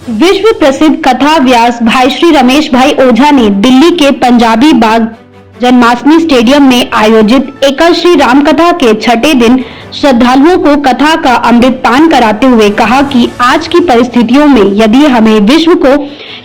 विश्व प्रसिद्ध कथा व्यास भाई श्री रमेश भाई ओझा ने दिल्ली के पंजाबी बाग जन्माष्टमी स्टेडियम में आयोजित एकल श्री राम कथा के छठे दिन श्रद्धालुओं को कथा का अमृत पान कराते हुए कहा कि आज की परिस्थितियों में यदि हमें विश्व को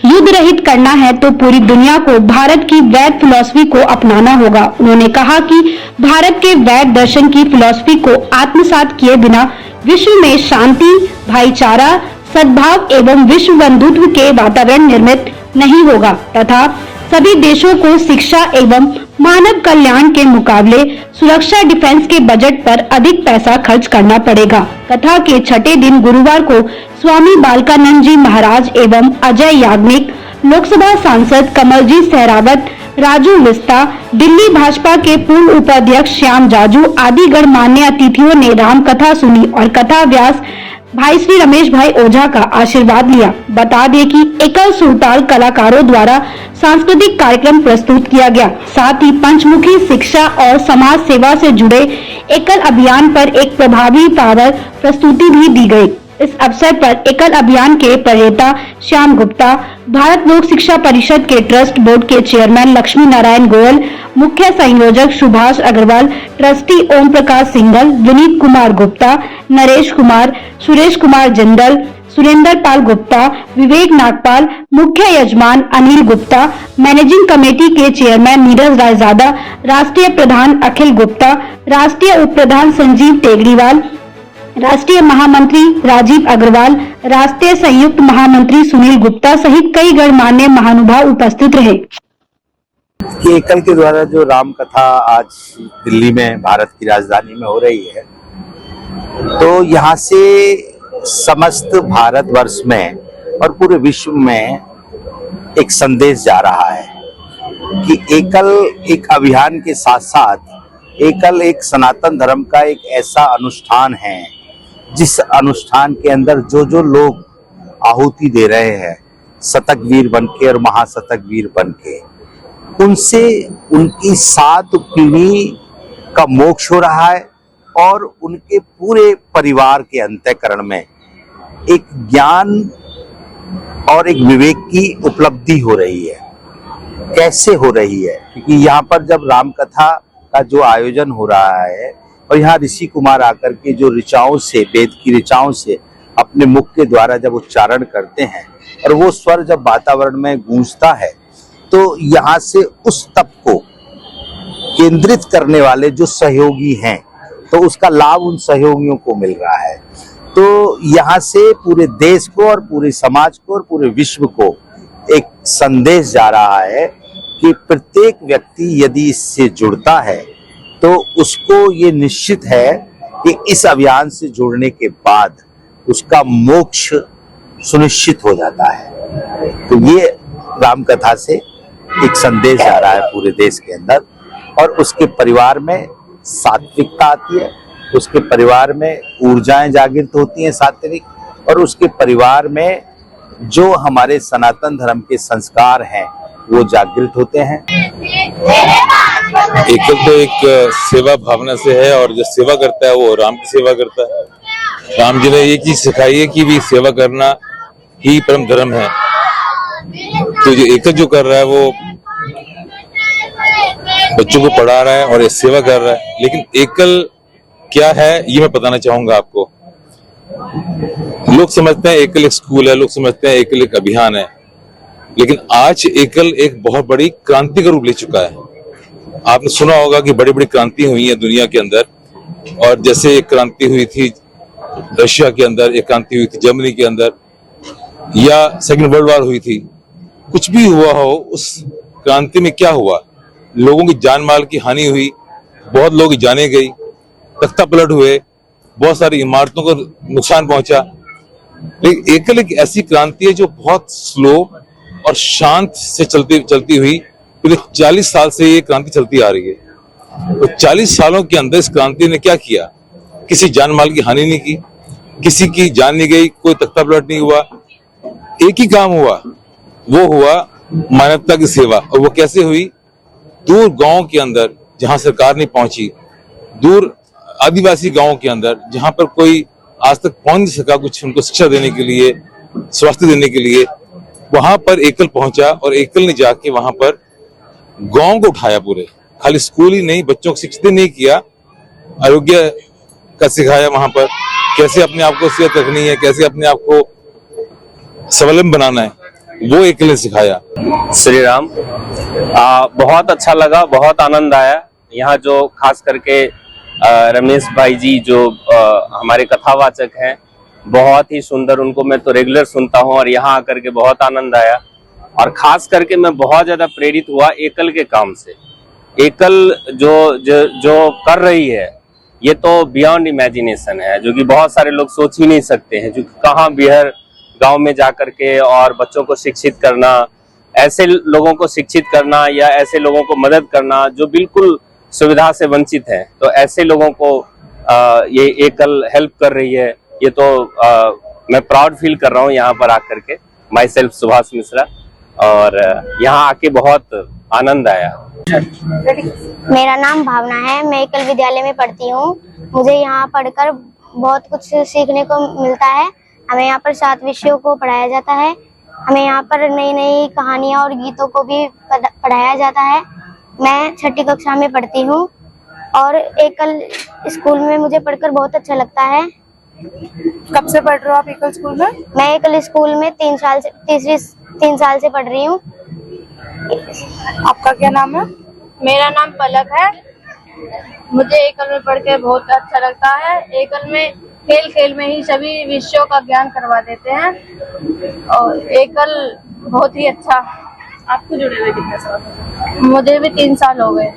युद्ध रहित करना है तो पूरी दुनिया को भारत की वैद फिलॉसफी को अपनाना होगा। उन्होंने कहा कि भारत के वैद दर्शन की फिलॉसफी को आत्मसात किए बिना विश्व में शांति, भाईचारा, सद्भाव एवं विश्व बंधुत्व के वातावरण निर्मित नहीं होगा तथा सभी देशों को शिक्षा एवं मानव कल्याण के मुकाबले सुरक्षा डिफेंस के बजट पर अधिक पैसा खर्च करना पड़ेगा। कथा के छठे दिन गुरुवार को स्वामी बालकानंद जी महाराज एवं अजय याग्निक, लोकसभा सांसद कमलजीत सहरावत, राजू विस्ता, दिल्ली भाजपा के पूर्व उपाध्यक्ष श्याम जाजू आदि गणमान्य अतिथियों ने राम कथा सुनी और कथा व्यास भाई श्री रमेश भाई ओझा का आशीर्वाद लिया। बता दें कि एकल सुरताल कलाकारों द्वारा सांस्कृतिक कार्यक्रम प्रस्तुत किया गया। साथ ही पंचमुखी शिक्षा और समाज सेवा से जुड़े एकल अभियान पर एक प्रभावी पावर प्रस्तुति भी दी गई। इस अवसर पर एकल अभियान के प्रणेता श्याम गुप्ता, भारत लोक शिक्षा परिषद के ट्रस्ट बोर्ड के चेयरमैन लक्ष्मी नारायण गोयल, मुख्य संयोजक सुभाष अग्रवाल, ट्रस्टी ओम प्रकाश सिंघल, विनीत कुमार गुप्ता, नरेश कुमार, सुरेश कुमार जिंदल, सुरेंद्र पाल गुप्ता, विवेक नागपाल, मुख्य यजमान अनिल गुप्ता, मैनेजिंग कमेटी के चेयरमैन नीरज रायजादा, राष्ट्रीय प्रधान अखिल गुप्ता, राष्ट्रीय उप प्रधान संजीव टेगरीवाल, राष्ट्रीय महामंत्री राजीव अग्रवाल, राष्ट्रीय संयुक्त महामंत्री सुनील गुप्ता सहित कई गणमान्य महानुभाव उपस्थित रहे। एकल के द्वारा जो राम कथा आज दिल्ली में भारत की राजधानी में हो रही है, तो यहाँ से समस्त भारतवर्ष में और पूरे विश्व में एक संदेश जा रहा है कि एकल एक अभियान के साथ साथ एकल एक सनातन धर्म का एक ऐसा अनुष्ठान है जिस अनुष्ठान के अंदर जो लोग आहुति दे रहे हैं शतक वीर बनके और महाशतक वीर बनके, उनसे उनकी 7 पीढ़ी का मोक्ष हो रहा है और उनके पूरे परिवार के अंतःकरण में एक ज्ञान और एक विवेक की उपलब्धि हो रही है। कैसे हो रही है? क्योंकि यहाँ पर जब राम कथा का जो आयोजन हो रहा है और यहाँ ऋषि कुमार आकर के जो ऋचाओं से, वेद की ऋचाओं से अपने मुख के द्वारा जब उच्चारण करते हैं और वो स्वर जब वातावरण में गूंजता है, तो यहाँ से उस तप को केंद्रित करने वाले जो सहयोगी हैं, तो उसका लाभ उन सहयोगियों को मिल रहा है। तो यहाँ से पूरे देश को और पूरे समाज को और पूरे विश्व को एक संदेश जा रहा है कि प्रत्येक व्यक्ति यदि इससे जुड़ता है तो उसको ये निश्चित है कि इस अभियान से जुड़ने के बाद उसका मोक्ष सुनिश्चित हो जाता है। तो ये राम कथा से एक संदेश जा रहा है पूरे देश के अंदर, और उसके परिवार में सात्विकता आती है, उसके परिवार में ऊर्जाएं जागृत होती हैं सात्विक, और उसके परिवार में जो हमारे सनातन धर्म के संस्कार हैं वो जागृत होते हैं। एकल तो एक सेवा भावना से है और जो सेवा करता है वो राम की सेवा करता है। राम जी ने ये चीज सिखाई है कि भी सेवा करना ही परम धर्म है। तो जो एकल जो कर रहा है वो बच्चों को पढ़ा रहा है और ये सेवा कर रहा है। लेकिन एकल क्या है ये मैं बताना चाहूंगा आपको। लोग समझते हैं एकल एक स्कूल है, लोग समझते हैं एकल एक अभियान है, लेकिन आज एकल एक बहुत बड़ी क्रांति का रूप ले चुका है। आपने सुना होगा कि बड़ी बड़ी क्रांति हुई है दुनिया के अंदर, और जैसे एक क्रांति हुई थी रशिया के अंदर, एक क्रांति हुई थी जर्मनी के अंदर, या सेकंड वर्ल्ड वॉर हुई थी। कुछ भी हुआ हो, उस क्रांति में क्या हुआ, लोगों की जान माल की हानि हुई, बहुत लोग जाने गई, तख्ता पलट हुए, बहुत सारी इमारतों को नुकसान पहुंचा। लेकिन एकल एक ऐसी क्रांति है जो बहुत स्लो और शांत से चलती हुई पिछले 40 साल से ये क्रांति चलती आ रही है। तो 40 सालों के अंदर इस क्रांति ने क्या किया? किसी जान माल की हानि नहीं की, किसी की जान नहीं गई, कोई तख्ता पलट नहीं हुआ। एक ही काम हुआ, वो हुआ मानवता की सेवा। और वो कैसे हुई? दूर गांव के अंदर जहां सरकार नहीं पहुंची, दूर आदिवासी गांवों के अंदर जहां पर कोई आज तक पहुंच नहीं सका कुछ उनको शिक्षा देने के लिए, स्वास्थ्य देने के लिए, वहां पर एकल पहुंचा और एकल ने जाके वहां पर गांव को उठाया पूरे, खाली स्कूल ही नहीं, बच्चों को शिक्षित नहीं किया, आरोग्य का सिखाया, वहां पर कैसे अपने आप को सेहत रखनी है, कैसे अपने आप को स्वावलंबी बनाना है, वो एकल ने सिखाया। श्री राम, बहुत अच्छा लगा, बहुत आनंद आया। यहाँ जो खास करके रमेश भाई जी जो हमारे कथावाचक हैं, बहुत ही सुंदर, उनको मैं तो रेगुलर सुनता हूँ और यहाँ आकर के बहुत आनंद आया। और खास करके मैं बहुत ज्यादा प्रेरित हुआ एकल के काम से। एकल जो कर रही है, ये तो बियॉन्ड इमेजिनेशन है, जो कि बहुत सारे लोग सोच ही नहीं सकते हैं। जो कहाँ बिहार गांव में जाकर के और बच्चों को शिक्षित करना, ऐसे लोगों को शिक्षित करना या ऐसे लोगों को मदद करना जो बिल्कुल सुविधा से वंचित हैं, तो ऐसे लोगों को ये एकल हेल्प कर रही है। ये तो मैं प्राउड फील कर रहा हूँ यहाँ पर आकर के। माई सेल्फ सुभाष मिश्रा, और यहाँ आके बहुत आनंद आया। मेरा नाम भावना है, मैं एकल विद्यालय में पढ़ती हूँ। मुझे यहाँ पढ़कर बहुत कुछ सीखने को मिलता है। हमें यहाँ पर 7 विषयों को पढ़ाया जाता है। हमें यहाँ पर नई नई कहानियाँ और गीतों को भी पढ़ाया जाता है। मैं 6ठी कक्षा में पढ़ती हूँ और एकल स्कूल में मुझे पढ़कर बहुत अच्छा लगता है। कब से पढ़ रहे हो आप एकल स्कूल में? मैं एकल स्कूल में 3 साल से पढ़ रही हूँ। आपका क्या नाम है? मेरा नाम पलक है। मुझे एकल में पढ़ के बहुत अच्छा लगता है। एकल में खेल खेल में ही सभी विषयों का ज्ञान करवा देते हैं और एकल बहुत ही अच्छा। आपको जुड़े हुए कितने साल? मुझे भी 3 साल हो गए।